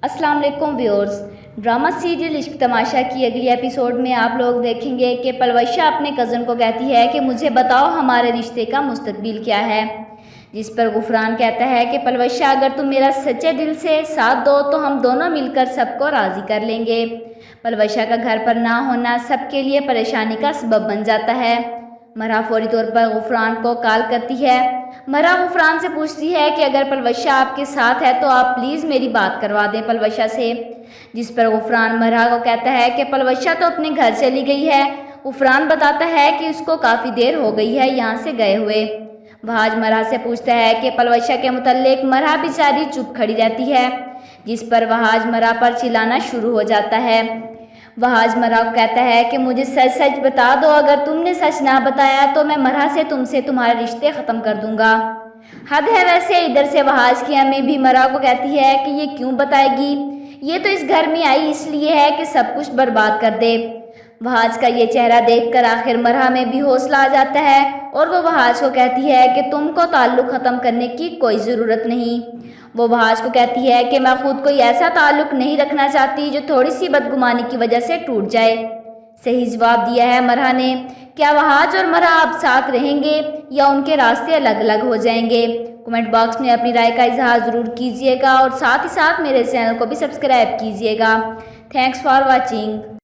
अस्सलाम वालेकुम viewers. Drama serial इश्क तमाशा की अगली एपिसोड में आप लोग देखेंगे कि पलवशा अपने कज़न को कहती है कि मुझे बताओ हमारे रिश्ते का मुस्तकबिल क्या है। जिस पर गुफरान कहता है कि पलवशा, अगर तुम मेरा सच्चे दिल से साथ दो तो हम दोनों मिलकर सबको राज़ी कर लेंगे। पलवशा का घर पर ना होना सबके लिए परेशानी का सबब बन जाता है। मरहा फौरी तौर पर गुफरान को कॉल करती है। मरहा गुफरान से पूछती है कि अगर पलवशा आपके साथ है तो आप प्लीज़ मेरी बात करवा दें पलवशा से। जिस पर गुफरान मरहा को कहता है कि पलवशा तो अपने घर चली गई है। गुफरान बताता है कि उसको काफ़ी देर हो गई है यहाँ से गए हुए। वहाज मरहा से पूछता है कि पलवशा के मुतल्लिक। मरहा बेचारी चुप खड़ी रहती है, जिस पर वहाज मरहा पर चिल्लाना शुरू हो जाता है। वहाज मरहा को कहता है कि मुझे सच सच बता दो, अगर तुमने सच ना बताया तो मैं मरहा से तुमसे तुम्हारे रिश्ते ख़त्म कर दूंगा। हद है वैसे। इधर से वहाज की अम्मी भी मरहा को कहती है कि ये क्यों बताएगी, ये तो इस घर में आई इसलिए है कि सब कुछ बर्बाद कर दे। वहाज का ये चेहरा देखकर आखिर मरहा में भी हौसला आ जाता है और वो वहाज को कहती है कि तुमको ताल्लुक़ ख़त्म करने की कोई ज़रूरत नहीं। वो वहाज को कहती है कि मैं खुद कोई ऐसा ताल्लुक़ नहीं रखना चाहती जो थोड़ी सी बदगुमानी की वजह से टूट जाए। सही जवाब दिया है मरहा ने। क्या वहाज और मरहा अब साथ रहेंगे या उनके रास्ते अलग अलग हो जाएंगे? कमेंट बॉक्स में अपनी राय का इजहार ज़रूर कीजिएगा और साथ ही साथ मेरे चैनल को भी सब्सक्राइब कीजिएगा। Thanks for watching.